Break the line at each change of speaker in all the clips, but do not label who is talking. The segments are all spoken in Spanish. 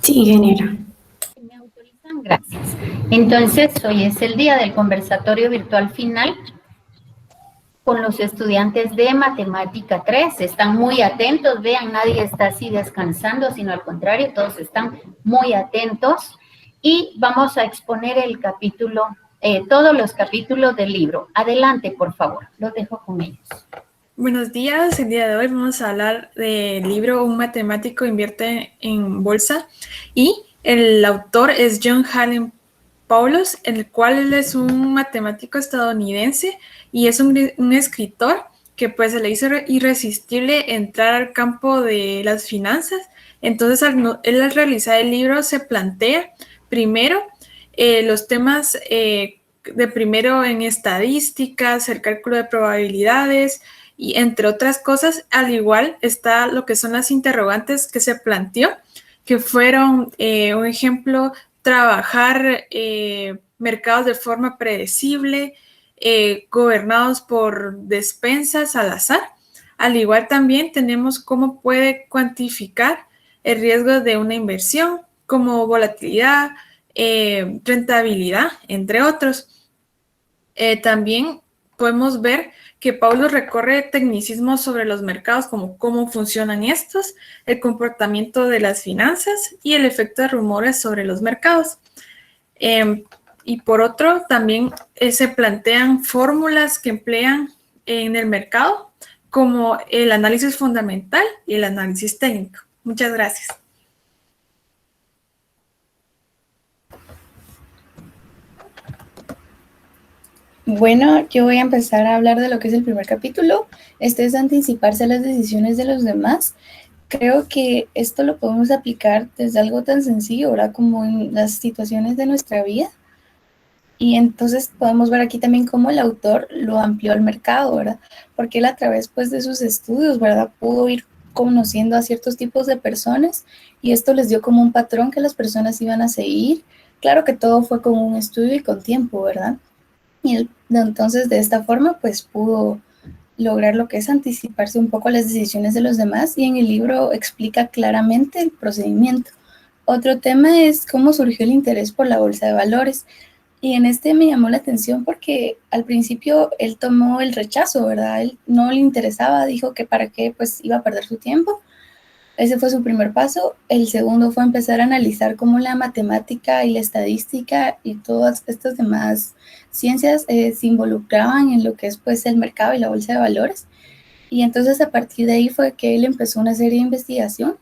Sí, ingeniera.
¿Me autorizan? Gracias. Entonces, hoy es el día del conversatorio virtual final con los estudiantes de Matemática 3. Están muy atentos, vean, nadie está así descansando, sino al contrario, todos están muy atentos. Y vamos a exponer el capítulo, todos los capítulos del libro. Adelante, por favor, los dejo con ellos.
Buenos días, el día de hoy vamos a hablar del libro Un matemático invierte en bolsa y el autor es John Halen Paulos, el cual él es un matemático estadounidense y es un escritor que pues se le hizo irresistible entrar al campo de las finanzas. Entonces él al realizar el libro se plantea primero los temas de primero en estadísticas, el cálculo de probabilidades, y entre otras cosas, al igual está lo que son las interrogantes que se planteó, que fueron, un ejemplo, trabajar mercados de forma predecible, gobernados por despensas al azar. Al igual también tenemos cómo puede cuantificar el riesgo de una inversión, como volatilidad, rentabilidad, entre otros. También podemos ver que Paulo recorre tecnicismos sobre los mercados, como cómo funcionan estos, el comportamiento de las finanzas y el efecto de rumores sobre los mercados. Y por otro, también se plantean fórmulas que emplean en el mercado, como el análisis fundamental y el análisis técnico. Muchas gracias.
Bueno, yo voy a empezar a hablar de lo que es el primer capítulo. Este es anticiparse a las decisiones de los demás. Creo que esto lo podemos aplicar desde algo tan sencillo, ¿verdad? Como en las situaciones de nuestra vida. Y entonces podemos ver aquí también cómo el autor lo amplió al mercado, ¿verdad? Porque él a través pues de sus estudios, ¿verdad? Pudo ir conociendo a ciertos tipos de personas y esto les dio como un patrón que las personas iban a seguir. Claro que todo fue con un estudio y con tiempo, ¿verdad? Y él, entonces de esta forma pues pudo lograr lo que es anticiparse un poco a las decisiones de los demás y en el libro explica claramente el procedimiento. Otro tema es cómo surgió el interés por la bolsa de valores. Y en este me llamó la atención porque al principio él tomó el rechazo, ¿verdad? Él no le interesaba, dijo que para qué pues iba a perder su tiempo. Ese fue su primer paso. El segundo fue empezar a analizar cómo la matemática y la estadística y todas estas demás ciencias se involucraban en lo que es pues el mercado y la bolsa de valores. Y entonces a partir de ahí fue que él empezó una serie de investigación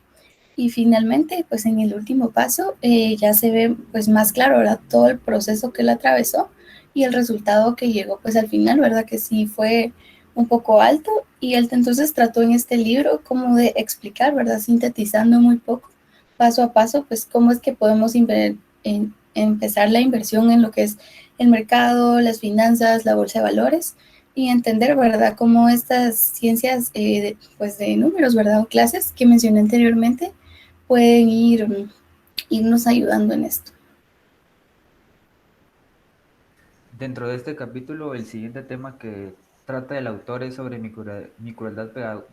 y finalmente, pues en el último paso ya se ve pues más claro, ¿verdad? Todo el proceso que él atravesó y el resultado que llegó pues al final, ¿verdad? Que sí fue un poco alto y él entonces trató en este libro como de explicar, ¿verdad? Sintetizando muy poco, paso a paso, pues cómo es que podemos empezar la inversión en lo que es el mercado, las finanzas, la bolsa de valores y entender, ¿verdad? Cómo estas ciencias, pues de números, ¿verdad? O clases que mencioné anteriormente, pueden irnos ayudando en esto.
Dentro de este capítulo, el siguiente tema que trata el autor es sobre mi crueldad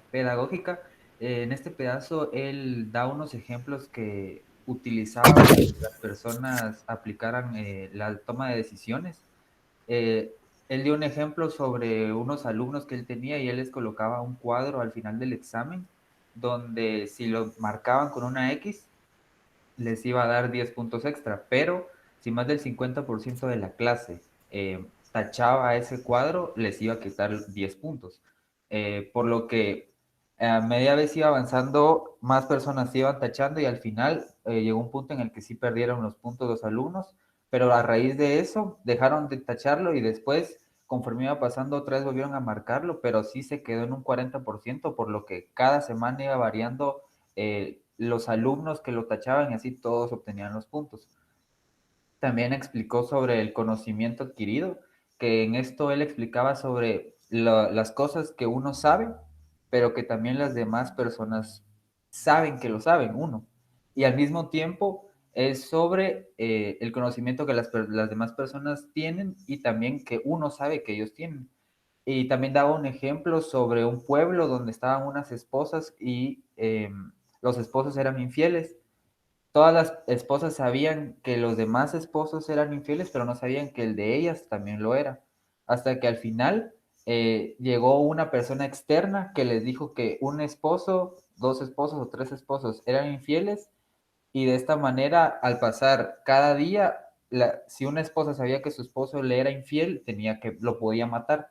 pedagógica. En este pedazo, él da unos ejemplos que utilizaba para que las personas aplicaran la toma de decisiones. Eh, Él dio un ejemplo sobre unos alumnos que él tenía y él les colocaba un cuadro al final del examen donde si lo marcaban con una X, les iba a dar 10 puntos extra, pero si más del 50% de la clase tachaba ese cuadro, les iba a quitar 10 puntos. Por lo que a media vez iba avanzando, más personas iban tachando y al final llegó un punto en el que sí perdieron los puntos los alumnos, pero a raíz de eso dejaron de tacharlo y después, conforme iba pasando, otra vez volvieron a marcarlo, pero sí se quedó en un 40%, por lo que cada semana iba variando los alumnos que lo tachaban y así todos obtenían los puntos. También explicó sobre el conocimiento adquirido, que en esto él explicaba sobre las cosas que uno sabe, pero que también las demás personas saben que lo saben uno. Y al mismo tiempo es sobre el conocimiento que las demás personas tienen y también que uno sabe que ellos tienen. Y también daba un ejemplo sobre un pueblo donde estaban unas esposas y los esposos eran infieles todas las esposas sabían que los demás esposos eran infieles, pero no sabían que el de ellas también lo era. Hasta que al final llegó una persona externa que les dijo que un esposo, dos esposos o tres esposos eran infieles, y de esta manera, al pasar cada día, si una esposa sabía que su esposo le era infiel, lo podía matar.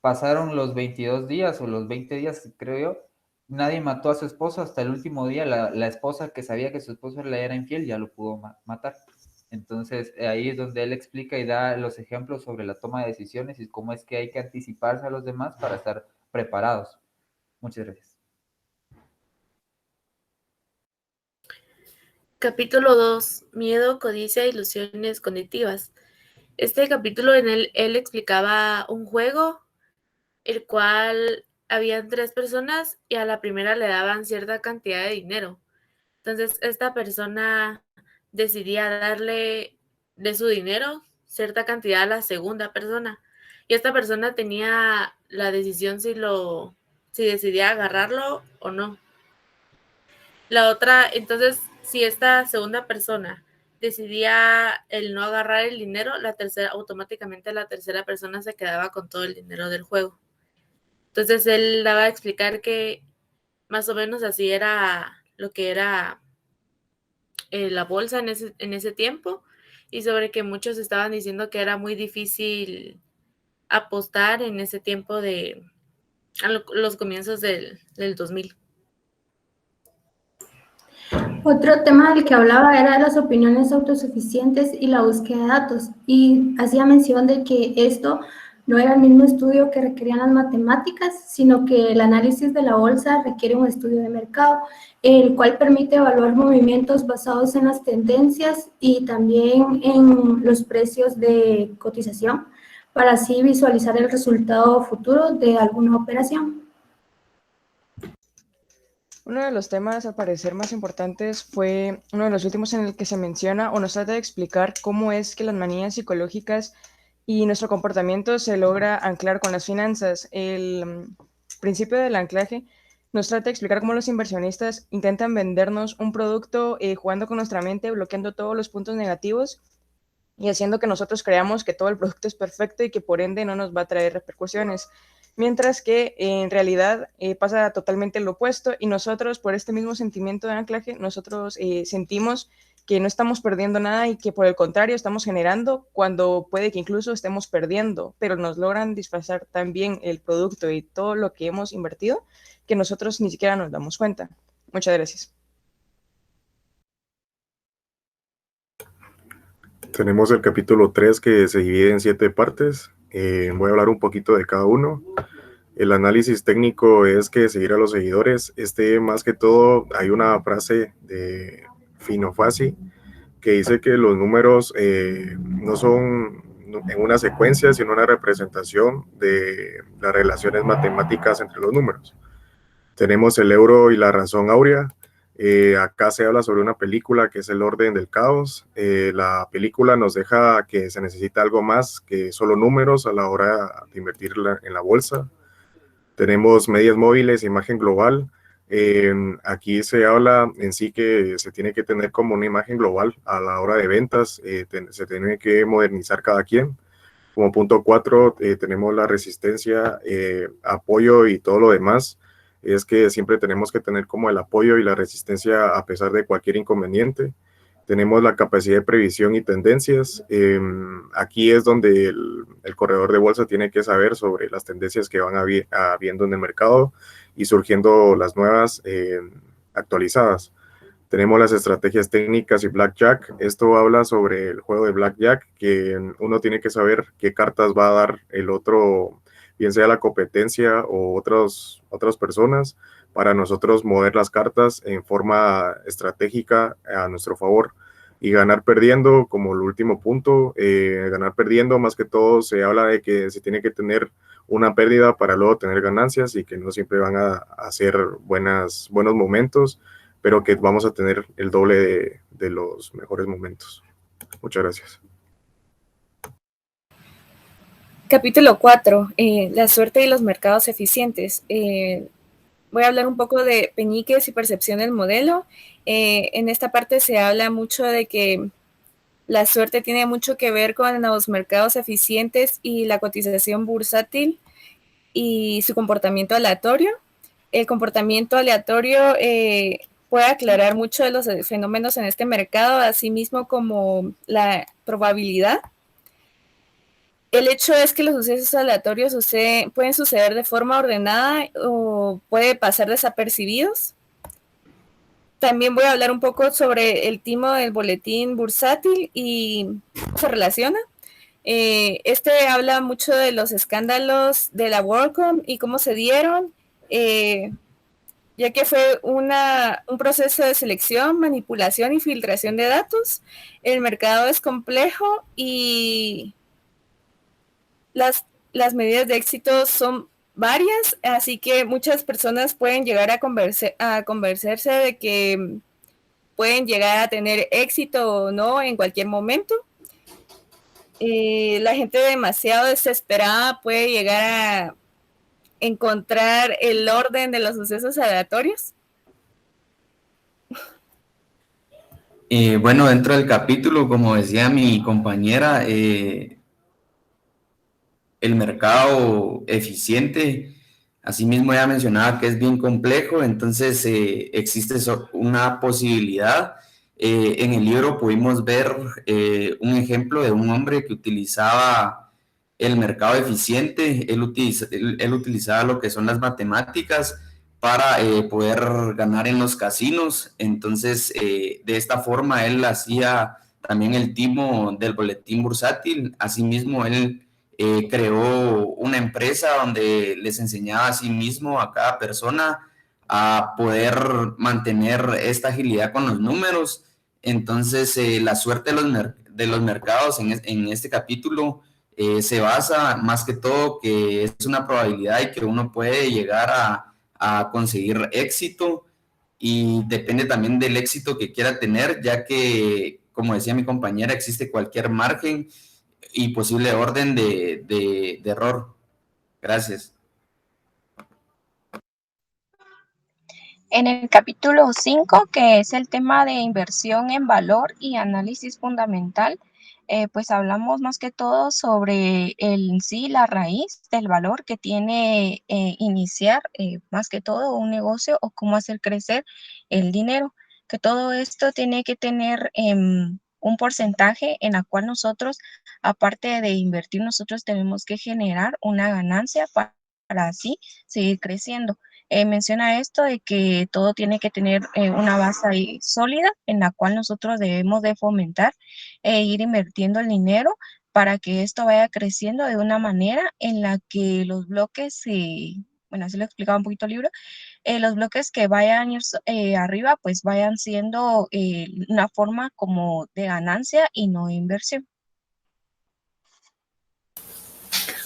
Pasaron los 22 días o los 20 días, creo yo, nadie mató a su esposo hasta el último día. La esposa que sabía que su esposo le era infiel ya lo pudo matar. Entonces, ahí es donde él explica y da los ejemplos sobre la toma de decisiones y cómo es que hay que anticiparse a los demás para estar preparados. Muchas gracias.
Capítulo 2. Miedo, codicia, ilusiones cognitivas. Este capítulo en él explicaba un juego, el cual habían 3 personas y a la primera le daban cierta cantidad de dinero. Entonces, esta persona decidía darle de su dinero cierta cantidad a la segunda persona. Y esta persona tenía la decisión si decidía agarrarlo o no. La otra, entonces, si esta segunda persona decidía el no agarrar el dinero, automáticamente la tercera persona se quedaba con todo el dinero del juego. Entonces él daba a explicar que más o menos así era lo que era la bolsa en ese tiempo, y sobre que muchos estaban diciendo que era muy difícil apostar en ese tiempo a los comienzos del 2000.
Otro tema del que hablaba era de las opiniones autosuficientes y la búsqueda de datos, y hacía mención de que esto no era el mismo estudio que requerían las matemáticas, sino que el análisis de la bolsa requiere un estudio de mercado, el cual permite evaluar movimientos basados en las tendencias y también en los precios de cotización, para así visualizar el resultado futuro de alguna operación.
Uno de los temas, al parecer, más importantes fue uno de los últimos en el que se menciona o nos trata de explicar cómo es que las manías psicológicas y nuestro comportamiento se logra anclar con las finanzas. El principio del anclaje nos trata de explicar cómo los inversionistas intentan vendernos un producto jugando con nuestra mente, bloqueando todos los puntos negativos y haciendo que nosotros creamos que todo el producto es perfecto y que por ende no nos va a traer repercusiones. Mientras que en realidad pasa totalmente lo opuesto, y nosotros, por este mismo sentimiento de anclaje, nosotros sentimos que no estamos perdiendo nada y que por el contrario estamos generando, cuando puede que incluso estemos perdiendo, pero nos logran disfrazar tan bien el producto y todo lo que hemos invertido que nosotros ni siquiera nos damos cuenta. Muchas gracias.
Tenemos el capítulo 3 que se divide en 7 partes. Voy a hablar un poquito de cada uno. El análisis técnico es que seguir a los seguidores. Más que todo, hay una frase de Fino Fassi que dice que los números no son en una secuencia, sino una representación de las relaciones matemáticas entre los números. Tenemos el euro y la razón áurea. Acá se habla sobre una película que es El orden del caos. La película nos deja que se necesita algo más que solo números a la hora de invertir en la bolsa. Tenemos medias móviles, imagen global. Aquí se habla en sí que se tiene que tener como una imagen global a la hora de ventas. Se tiene que modernizar cada quien. Como punto 4 tenemos la resistencia, apoyo y todo lo demás. Es que siempre tenemos que tener como el apoyo y la resistencia a pesar de cualquier inconveniente. Tenemos la capacidad de previsión y tendencias. Aquí es donde el corredor de bolsa tiene que saber sobre las tendencias que van habiendo en el mercado y surgiendo las nuevas actualizadas. Tenemos las estrategias técnicas y Blackjack. Esto habla sobre el juego de Blackjack, que uno tiene que saber qué cartas va a dar el otro, bien sea la competencia o otras personas, para nosotros mover las cartas en forma estratégica a nuestro favor y ganar perdiendo como el último punto. Ganar perdiendo, más que todo, se habla de que se tiene que tener una pérdida para luego tener ganancias y que no siempre van a ser buenos momentos, pero que vamos a tener el doble de los mejores momentos. Muchas gracias.
Capítulo 4. La suerte y los mercados eficientes. voy a hablar un poco de Peñíquez y percepción del modelo. En esta parte se habla mucho de que la suerte tiene mucho que ver con los mercados eficientes y la cotización bursátil y su comportamiento aleatorio. El comportamiento aleatorio puede aclarar mucho de los fenómenos en este mercado, así mismo como la probabilidad. El hecho es que los sucesos aleatorios pueden suceder de forma ordenada o puede pasar desapercibidos. También voy a hablar un poco sobre el timo del boletín bursátil y cómo se relaciona. Este habla mucho de los escándalos de la WorldCom y cómo se dieron, ya que fue un proceso de selección, manipulación y filtración de datos. El mercado es complejo y las medidas de éxito son varias, así que muchas personas pueden llegar a convencerse de que pueden llegar a tener éxito o no en cualquier momento. La gente demasiado desesperada puede llegar a encontrar el orden de los sucesos aleatorios.
Bueno, dentro del capítulo, como decía mi compañera, el mercado eficiente, asimismo ya mencionaba que es bien complejo, entonces existe una posibilidad. En el libro pudimos ver un ejemplo de un hombre que utilizaba el mercado eficiente. Él utilizaba lo que son las matemáticas para poder ganar en los casinos. Entonces, de esta forma, él hacía también el timo del boletín bursátil. Asimismo, él creó una empresa donde les enseñaba a sí mismo, a cada persona, a poder mantener esta agilidad con los números. Entonces, la suerte de los mercados en este capítulo se basa más que todo que es una probabilidad y que uno puede llegar a conseguir éxito, y depende también del éxito que quiera tener, ya que, como decía mi compañera, existe cualquier margen y posible orden de error. Gracias.
En el capítulo 5, que es el tema de inversión en valor y análisis fundamental, pues hablamos más que todo sobre la raíz del valor que tiene iniciar más que todo un negocio o cómo hacer crecer el dinero, que todo esto tiene que tener un porcentaje en la cual nosotros, aparte de invertir, nosotros tenemos que generar una ganancia para así seguir creciendo. Menciona esto de que todo tiene que tener una base sólida en la cual nosotros debemos de fomentar e ir invirtiendo el dinero para que esto vaya creciendo de una manera en la que los bloques, bueno, así lo explicaba un poquito el libro, los bloques que vayan arriba pues vayan siendo una forma como de ganancia y no de inversión.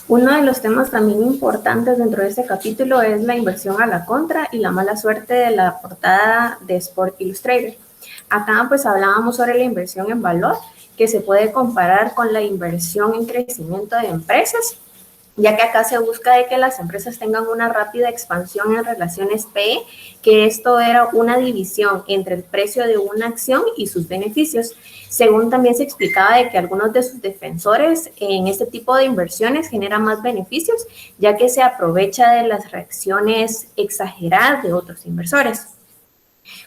Uno de los temas también importantes dentro de este capítulo es la inversión a la contra y la mala suerte de la portada de Sport Illustrated. Acá pues hablábamos sobre la inversión en valor, que se puede comparar con la inversión en crecimiento de empresas, ya que acá se busca de que las empresas tengan una rápida expansión en relaciones PE, que esto era una división entre el precio de una acción y sus beneficios. Según también se explicaba de que algunos de sus defensores en este tipo de inversiones generan más beneficios, ya que se aprovecha de las reacciones exageradas de otros inversores.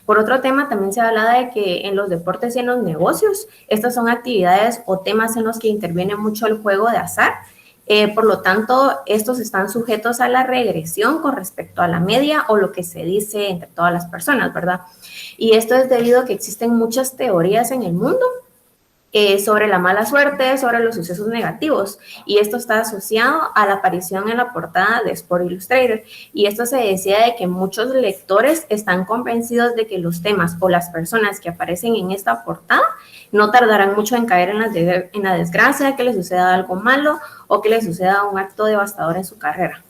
Por otro tema, también se hablaba de que en los deportes y en los negocios, estas son actividades o temas en los que interviene mucho el juego de azar. Por lo tanto, estos están sujetos a la regresión con respecto a la media o lo que se dice entre todas las personas, ¿verdad? Y esto es debido a que existen muchas teorías en el mundo sobre la mala suerte, sobre los sucesos negativos, y esto está asociado a la aparición en la portada de Sport Illustrated, y esto se decía de que muchos lectores están convencidos de que los temas o las personas que aparecen en esta portada no tardarán mucho en caer en la desgracia, que les suceda algo malo o que les suceda un acto devastador en su carrera.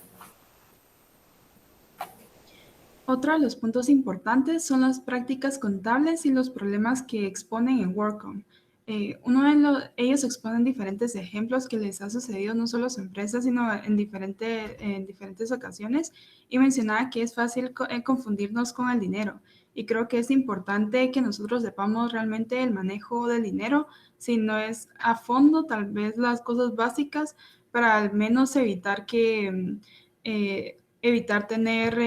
Otro de los puntos importantes son las prácticas contables y los problemas que exponen en WorldCom. ellos exponen diferentes ejemplos que les ha sucedido no solo a su empresa, sino en diferentes ocasiones, y mencionaba que es fácil confundirnos con el dinero. Y creo que es importante que nosotros sepamos realmente el manejo del dinero, si no es a fondo, tal vez las cosas básicas, para al menos evitar tener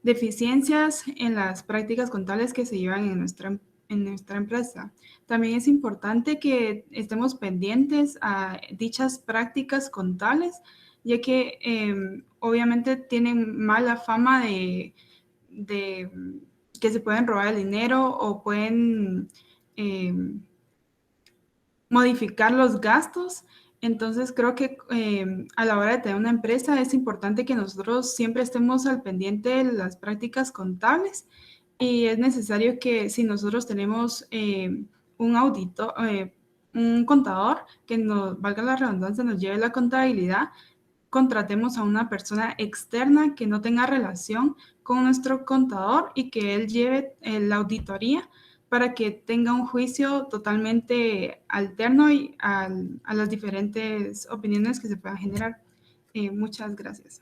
deficiencias en las prácticas contables que se llevan en nuestra empresa. También es importante que estemos pendientes a dichas prácticas contables, ya que obviamente tienen mala fama de que se pueden robar el dinero o pueden modificar los gastos. Entonces creo que a la hora de tener una empresa es importante que nosotros siempre estemos al pendiente de las prácticas contables, y es necesario que si nosotros tenemos un contador que nos, valga la redundancia, nos lleve la contabilidad, contratemos a una persona externa que no tenga relación con nuestro contador y que él lleve la auditoría para que tenga un juicio totalmente alterno y a las diferentes opiniones que se puedan generar. Muchas gracias.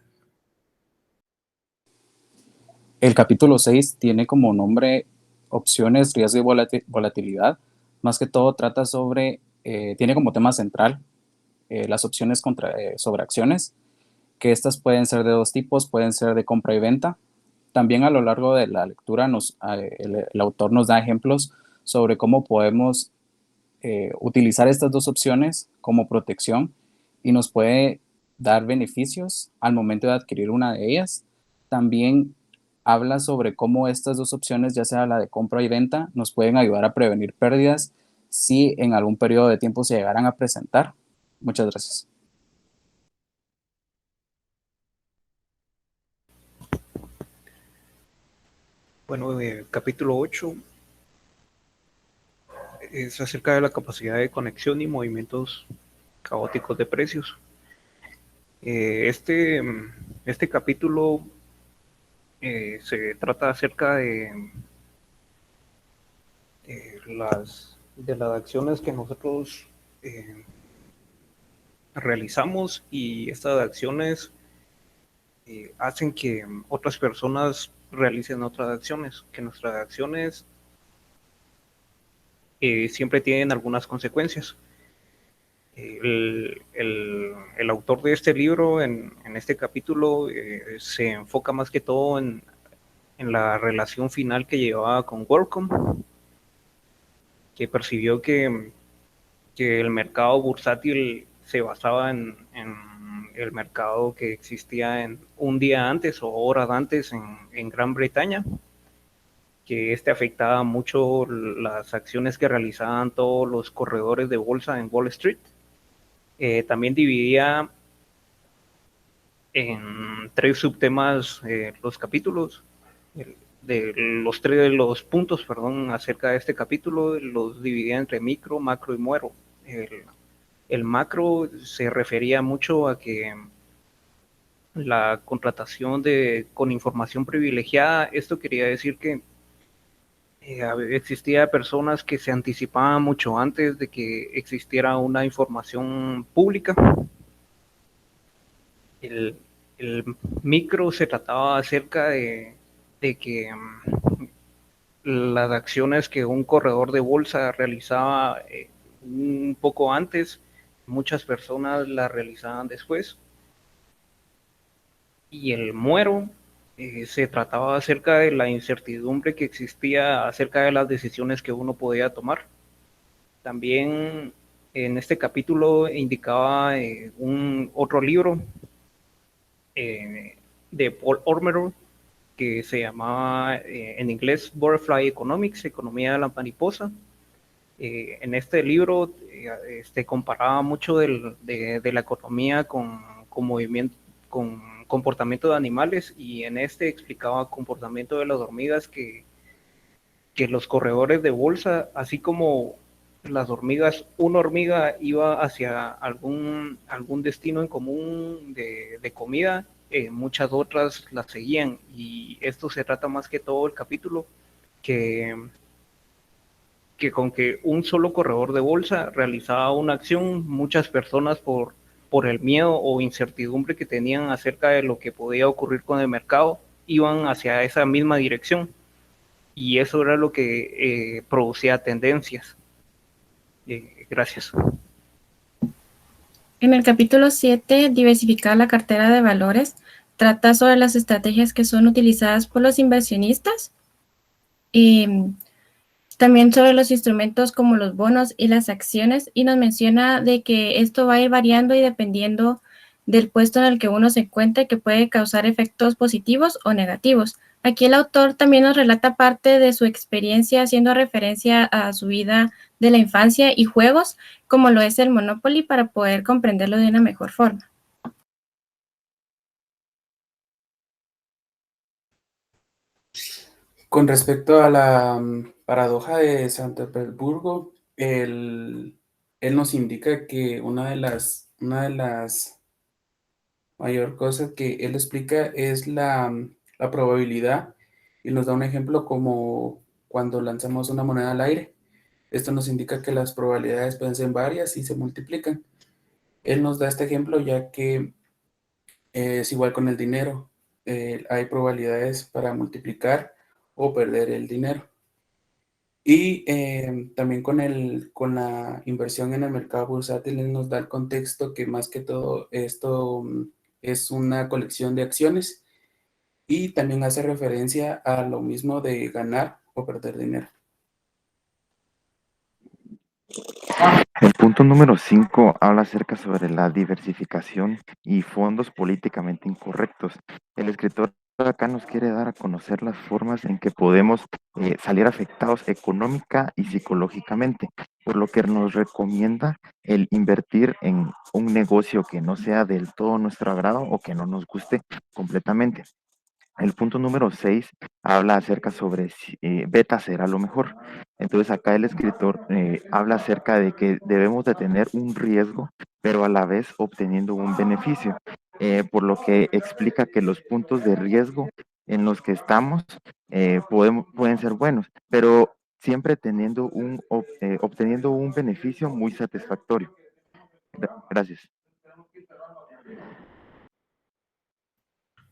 El capítulo 6 tiene como nombre opciones, riesgo y volatilidad. Más que todo trata sobre, tiene como tema central las opciones sobre acciones, que estas pueden ser de dos tipos, pueden ser de compra y venta. También a lo largo de la lectura el autor nos da ejemplos sobre cómo podemos utilizar estas dos opciones como protección, y nos puede dar beneficios al momento de adquirir una de ellas. También habla sobre cómo estas dos opciones, ya sea la de compra y venta, nos pueden ayudar a prevenir pérdidas si en algún periodo de tiempo se llegaran a presentar. Muchas gracias.
Bueno, el capítulo 8 es acerca de la capacidad de conexión y movimientos caóticos de precios. Este capítulo se trata acerca de las acciones que nosotros realizamos, y estas acciones hacen que otras personas realicen otras acciones, que nuestras acciones siempre tienen algunas consecuencias. El autor de este libro, en este capítulo, se enfoca más que todo en la relación final que llevaba con WorldCom, que percibió que el mercado bursátil se basaba en el mercado que existía en un día antes o horas antes en Gran Bretaña, que afectaba mucho las acciones que realizaban todos los corredores de bolsa en Wall Street. También dividía en 3 subtemas los capítulos. De los puntos acerca de este capítulo los dividía entre micro, macro y muero. El macro se refería mucho a que la contratación con información privilegiada, esto quería decir que existía personas que se anticipaban mucho antes de que existiera una información pública. El micro se trataba acerca de que las acciones que un corredor de bolsa realizaba un poco antes, muchas personas las realizaban después. Y el muero se trataba acerca de la incertidumbre que existía acerca de las decisiones que uno podía tomar. También en este capítulo indicaba otro libro de Paul Ormerod, que se llamaba en inglés Butterfly Economics, Economía de la Mariposa. En este libro comparaba mucho de la economía con movimiento, con comportamiento de animales, y en explicaba comportamiento de las hormigas, que los corredores de bolsa, así como las hormigas, una hormiga iba hacia algún destino en común de comida, muchas otras las seguían, y esto se trata más que todo el capítulo, que que con que un solo corredor de bolsa realizaba una acción, muchas personas por el miedo o incertidumbre que tenían acerca de lo que podía ocurrir con el mercado, iban hacia esa misma dirección. Y eso era lo que producía tendencias. Gracias.
En el capítulo 7, diversificar la cartera de valores, trata sobre las estrategias que son utilizadas por los inversionistas y también sobre los instrumentos como los bonos y las acciones, y nos menciona de que esto va a ir variando y dependiendo del puesto en el que uno se encuentre, que puede causar efectos positivos o negativos. Aquí el autor también nos relata parte de su experiencia haciendo referencia a su vida de la infancia y juegos, como lo es el Monopoly, para poder comprenderlo de una mejor forma.
Con respecto a la paradoja de San Petersburgo, él nos indica que una de las mayor cosas que él explica es la probabilidad, y nos da un ejemplo como cuando lanzamos una moneda al aire. Esto nos indica que las probabilidades pueden ser varias y se multiplican. Él nos da este ejemplo ya que es igual con el dinero. Hay probabilidades para multiplicar o perder el dinero. Y también con la inversión en el mercado bursátil, él nos da el contexto que más que todo esto es una colección de acciones, y también hace referencia a lo mismo de ganar o perder dinero.
El punto número 5 habla acerca sobre la diversificación y fondos políticamente incorrectos. El escritor acá nos quiere dar a conocer las formas en que podemos salir afectados económica y psicológicamente, por lo que nos recomienda el invertir en un negocio que no sea del todo nuestro agrado o que no nos guste completamente. El punto número 6 habla acerca sobre si beta será lo mejor. Entonces acá el escritor habla acerca de que debemos de tener un riesgo, pero a la vez obteniendo un beneficio, por lo que explica que los puntos de riesgo en los que estamos pueden ser buenos, pero siempre obteniendo un beneficio muy satisfactorio. Gracias.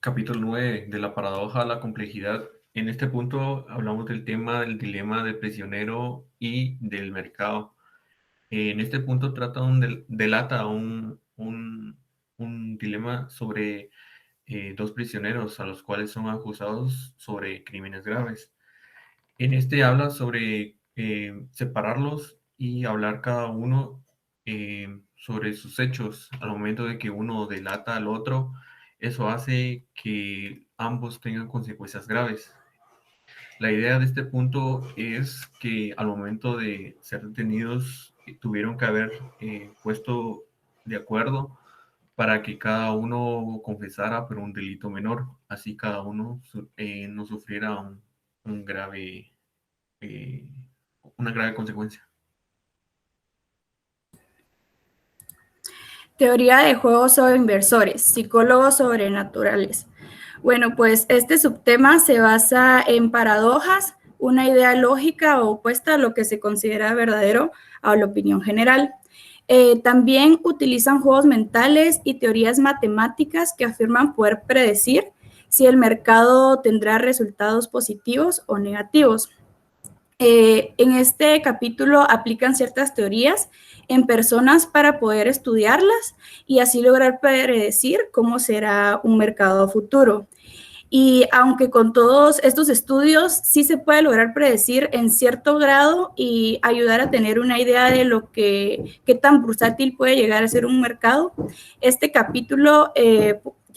Capítulo 9 de la paradoja a la complejidad. En este punto hablamos del tema del dilema del prisionero y del mercado. En este punto delata un dilema sobre dos prisioneros a los cuales son acusados sobre crímenes graves. En este habla sobre separarlos y hablar cada uno sobre sus hechos. Al momento de que uno delata al otro, eso hace que ambos tengan consecuencias graves. La idea de este punto es que al momento de ser detenidos tuvieron que haber puesto de acuerdo para que cada uno confesara por un delito menor, así cada uno no sufriera una grave consecuencia.
Teoría de juegos sobre inversores, psicólogos sobrenaturales. Bueno, pues este subtema se basa en paradojas, una idea lógica o opuesta a lo que se considera verdadero a la opinión general. También utilizan juegos mentales y teorías matemáticas que afirman poder predecir si el mercado tendrá resultados positivos o negativos. En este capítulo aplican ciertas teorías en personas para poder estudiarlas y así lograr predecir cómo será un mercado futuro. Y aunque con todos estos estudios sí se puede lograr predecir en cierto grado y ayudar a tener una idea de lo que qué tan bursátil puede llegar a ser un mercado, este capítulo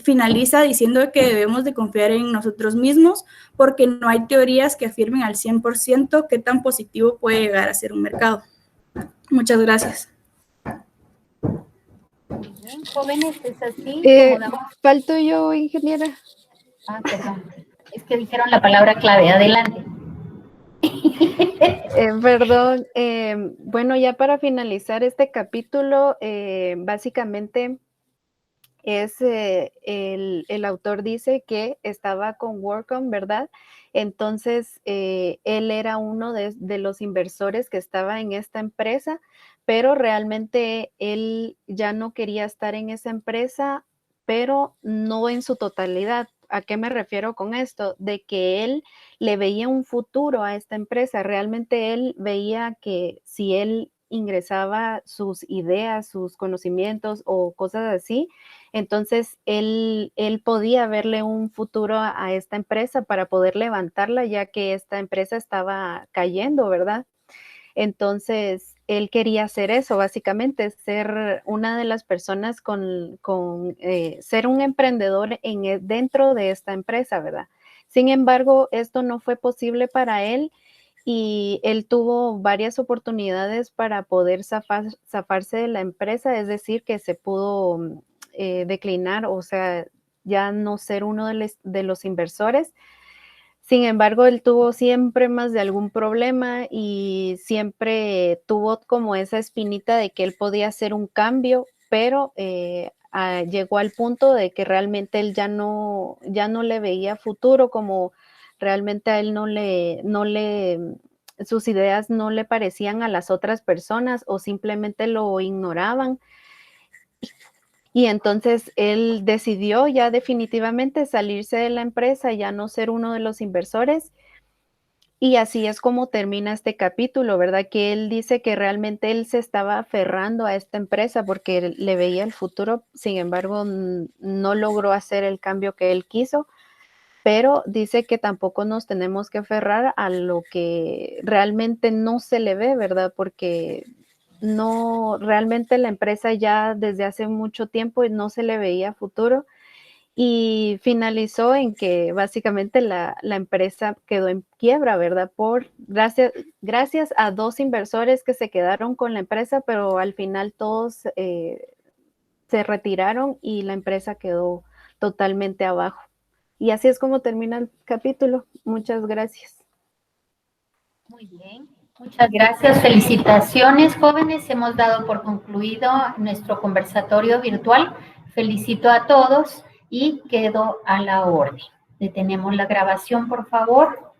finaliza diciendo que debemos de confiar en nosotros mismos porque no hay teorías que afirmen al 100% qué tan positivo puede llegar a ser un mercado. Muchas gracias.
Bien, jóvenes, es así.
Falto yo, ingeniera.
Perdón. Es que dijeron la palabra clave. Adelante.
Perdón. Bueno, ya para finalizar este capítulo, básicamente el autor dice que estaba con WorldCom, ¿verdad? Entonces, él era uno de los inversores que estaba en esta empresa, pero realmente él ya no quería estar en esa empresa, pero no en su totalidad. ¿A qué me refiero con esto? De que él le veía un futuro a esta empresa. Realmente él veía que si él ingresaba sus ideas, sus conocimientos o cosas así, entonces él podía verle un futuro a esta empresa para poder levantarla, ya que esta empresa estaba cayendo, ¿verdad? Entonces, él quería hacer eso, básicamente, ser una de las personas ser un emprendedor dentro de esta empresa, ¿verdad? Sin embargo, esto no fue posible para él y él tuvo varias oportunidades para poder zafarse de la empresa, es decir, que se pudo declinar, o sea, ya no ser uno de los inversores. Sin embargo, él tuvo siempre más de algún problema y siempre tuvo como esa espinita de que él podía hacer un cambio, pero llegó al punto de que realmente él ya no le veía futuro, como realmente a él sus ideas no le parecían a las otras personas o simplemente lo ignoraban. Y entonces él decidió ya definitivamente salirse de la empresa, ya no ser uno de los inversores. Y así es como termina este capítulo, ¿verdad? Que él dice que realmente él se estaba aferrando a esta empresa porque le veía el futuro, sin embargo, no logró hacer el cambio que él quiso, pero dice que tampoco nos tenemos que aferrar a lo que realmente no se le ve, ¿verdad? Porque no, realmente la empresa ya desde hace mucho tiempo no se le veía futuro y finalizó en que básicamente la empresa quedó en quiebra, ¿verdad? Gracias a 2 inversores que se quedaron con la empresa, pero al final todos se retiraron y la empresa quedó totalmente abajo. Y así es como termina el capítulo. Muchas gracias.
Muy bien. Muchas gracias, felicitaciones, jóvenes. Hemos dado por concluido nuestro conversatorio virtual. Felicito a todos y quedo a la orden. Detenemos la grabación, por favor.